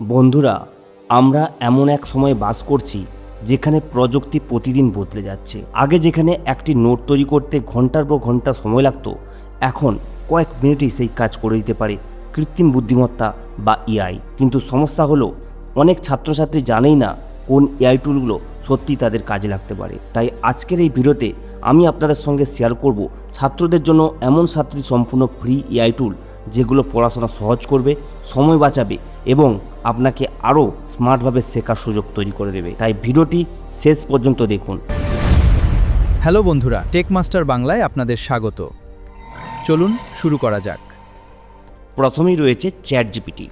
বন্ধুরা, আমরা এমন এক সময়ে বাস করছি যেখানে প্রযুক্তি প্রতিদিন বদলে যাচ্ছে। আগে যেখানে একটি নোট তৈরি করতে ঘন্টার পর ঘন্টা সময় লাগতো, এখন কয়েক মিনিটেই সেই কাজ করে দিতে পারে কৃত্রিম বুদ্ধিমত্তা বা এআই। কিন্তু সমস্যা হলো অনেক ছাত্রছাত্রী জানেই না কোন এআই টুলগুলো সত্যি তাদের কাজে লাগতে পারে। তাই আজকের এই ভিডিওতে আমি আপনাদের সঙ্গে শেয়ার করব ছাত্রদের জন্য এমন 7টি সম্পূর্ণ ফ্রি এআই টুল যেগুলো পড়াশোনা সহজ করবে, সময় বাঁচাবে এবং আপনাকে আরও স্মার্টভাবে শেখার সুযোগ তৈরি করে দেবে। তাই ভিডিওটি শেষ পর্যন্ত দেখুন। হ্যালো বন্ধুরা, টেক মাস্টার বাংলায় আপনাদের স্বাগত। চলুন শুরু করা যাক। প্রথমেই রয়েছে চ্যাটজিপিটি।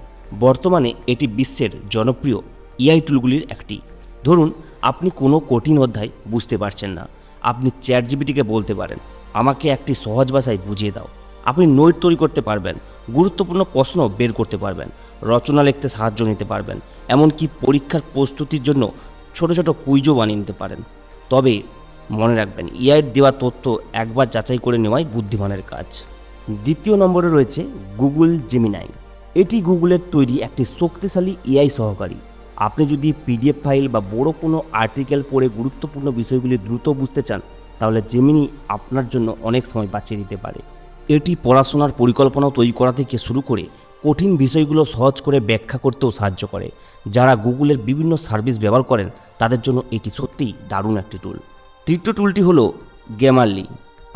বর্তমানে এটি বিশ্বের জনপ্রিয় এআই টুলগুলির একটি। ধরুন আপনি কোনো কঠিন অধ্যায় বুঝতে পারছেন না, আপনি চ্যাটজিপিটিকে বলতে পারেন, আমাকে একটি সহজ ভাষায় বুঝিয়ে দাও। আপনি নোট তৈরি করতে পারবেন, গুরুত্বপূর্ণ প্রশ্ন বের করতে পারবেন, রচনা লিখতে সাহায্য নিতে পারবেন, এমনকি পরীক্ষার প্রস্তুতির জন্য ছোট ছোট কুইজও বানিয়ে নিতে পারেন। তবে মনে রাখবেন, এআইয়ের দেওয়া তথ্য একবার যাচাই করে নেওয়াই বুদ্ধিমানের কাজ। দ্বিতীয় নম্বরে রয়েছে গুগল জেমিনাই। এটি গুগলের তৈরি একটি শক্তিশালী এআই সহকারী। আপনি যদি পিডিএফ ফাইল বা বড় কোনো আর্টিকেল পড়ে গুরুত্বপূর্ণ বিষয়গুলি দ্রুত বুঝতে চান, তাহলে জেমিনি আপনার জন্য অনেক সময় বাঁচিয়ে দিতে পারে। এটি পড়াশোনার পরিকল্পনাও তৈরি করা থেকে শুরু করে কঠিন বিষয়গুলো সহজ করে ব্যাখ্যা করতেও সাহায্য করে। যারা গুগলের বিভিন্ন সার্ভিস ব্যবহার করেন তাদের জন্য এটি সত্যিই দারুণ একটি টুল। তৃতীয় টুলটি হলো গ্রামারলি।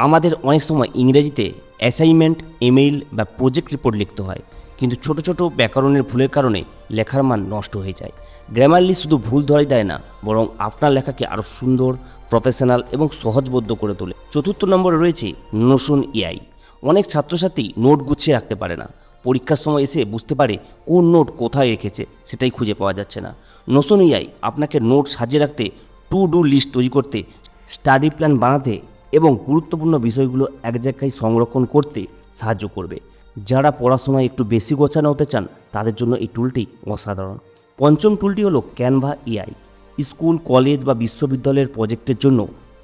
আমাদের অনেক সময় ইংরেজিতে অ্যাসাইনমেন্ট, ইমেইল বা প্রজেক্ট রিপোর্ট লিখতে হয়, কিন্তু ছোট ছোট ব্যাকরণের ভুলের কারণে লেখার মান নষ্ট হয়ে যায়। গ্রামারলি শুধু ভুল ধরাই দেয় না, বরং আপনার লেখাকে আরও সুন্দর, প্রফেশনাল এবং সহজবোধ্য করে তোলে। চতুর্থ নম্বরে রয়েছে নোশন এআই। অনেক ছাত্রছাত্রী নোট গুছিয়ে রাখতে পারে না, পরীক্ষার সময় এসে বুঝতে পারে কোন নোট কোথায় রেখেছে সেটাই খুঁজে পাওয়া যাচ্ছে না। নোশন এআই আপনাকে নোট সাজিয়ে রাখতে, টু ডু লিস্ট তৈরি করতে, স্টাডি প্ল্যান বানাতে এবং গুরুত্বপূর্ণ বিষয়গুলো এক জায়গায় সংরক্ষণ করতে সাহায্য করবে। যারা পড়াশোনায় একটু বেশি গোছানো হতে চান তাদের জন্য এই টুলটি অসাধারণ। পঞ্চম টুলটি হলো ক্যানভা এআই। স্কুল, কলেজ বা বিশ্ববিদ্যালয়ের প্রজেক্টের জন্য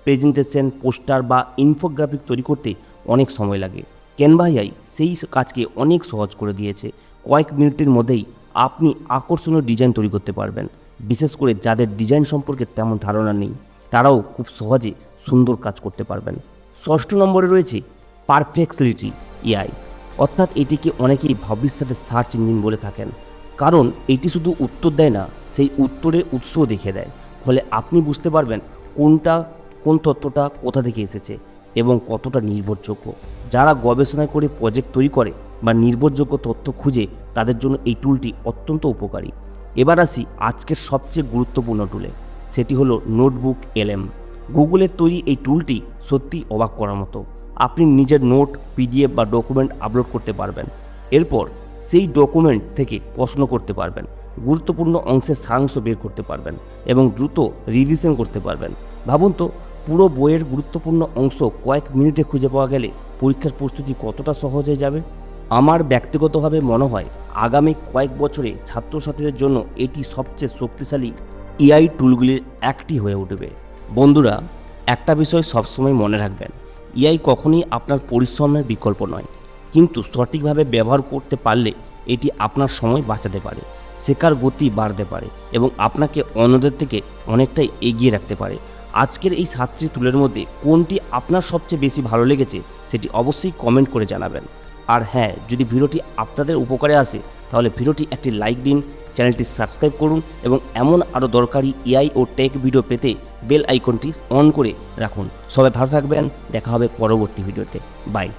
প্রেজেন্টেশন, পোস্টার বা ইনফোগ্রাফিক তৈরি করতে অনেক সময় লাগে। ক্যানভা এআই সেই কাজকে অনেক সহজ করে দিয়েছে। কয়েক মিনিটের মধ্যেই আপনি আকর্ষণীয় ডিজাইন তৈরি করতে পারবেন। বিশেষ করে যাদের ডিজাইন সম্পর্কে তেমন ধারণা নেই, তারাও খুব সহজে সুন্দর কাজ করতে পারবেন। ষষ্ঠ নম্বরে রয়েছে পারপ্লেক্সিটি এআই, অর্থাৎ এটিকে অনেকেই ভবিষ্যতের সার্চ ইঞ্জিন বলে থাকেন, কারণ এটি শুধু উত্তর দেয় না, সেই উত্তরের উৎসও দেখিয়ে দেয়। ফলে আপনি বুঝতে পারবেন কোন তথ্যটা কোথা থেকে এসেছে এবং কতটা নির্ভরযোগ্য। যারা গবেষণা করে প্রজেক্ট তৈরি করে বা নির্ভরযোগ্য তথ্য খুঁজে, তাদের জন্য এই টুলটি অত্যন্ত উপকারী। এবার আসি আজকের সবচেয়ে গুরুত্বপূর্ণ টুলে, সেটি হলো নোটবুক এলএম। গুগলের তৈরি এই টুলটি সত্যিই অবাক করার মতো। আপনি নিজের নোট, পিডিএফ বা ডকুমেন্ট আপলোড করতে পারবেন। এরপর সেই ডকুমেন্ট থেকে প্রশ্ন করতে পারবেন, গুরুত্বপূর্ণ অংশের সারাংশ বের করতে পারবেন এবং দ্রুত রিভিশন করতে পারবেন। ভাবুন তো, পুরো বইয়ের গুরুত্বপূর্ণ অংশ কয়েক মিনিটে খুঁজে পাওয়া গেলে পরীক্ষার প্রস্তুতি কতটা সহজ হয়ে যাবে। আমার ব্যক্তিগতভাবে মনে হয় আগামী কয়েক বছরে ছাত্রছাত্রীদের জন্য এটি সবচেয়ে শক্তিশালী এআই টুলগুলির একটি হয়ে উঠবে। বন্ধুরা, একটা বিষয় সবসময় মনে রাখবেন, এআই কখনোই আপনার পরিশ্রমের বিকল্প নয়, কিন্তু সঠিকভাবে ব্যবহার করতে পারলে এটি আপনার সময় বাঁচাতে পারে, শেখার গতি বাড়তে পারে এবং আপনাকে অন্যদের থেকে অনেকটাই এগিয়ে রাখতে পারে। আজকের এই 7টি টুলের মধ্যে কোনটি আপনার সবচেয়ে বেশি ভালো লেগেছে সেটি অবশ্যই কমেন্ট করে জানাবেন। আর হ্যাঁ, যদি ভিডিওটি আপনাদের উপকারে আসে তাহলে ভিডিওটি একটি লাইক দিন, চ্যানেলটি সাবস্ক্রাইব করুন এবং এমন আরও দরকারি এআই ও টেক ভিডিও পেতে বেল আইকনটি অন করে রাখুন। সবাই ভালো থাকবেন, দেখা হবে পরবর্তী ভিডিওতে। বাই।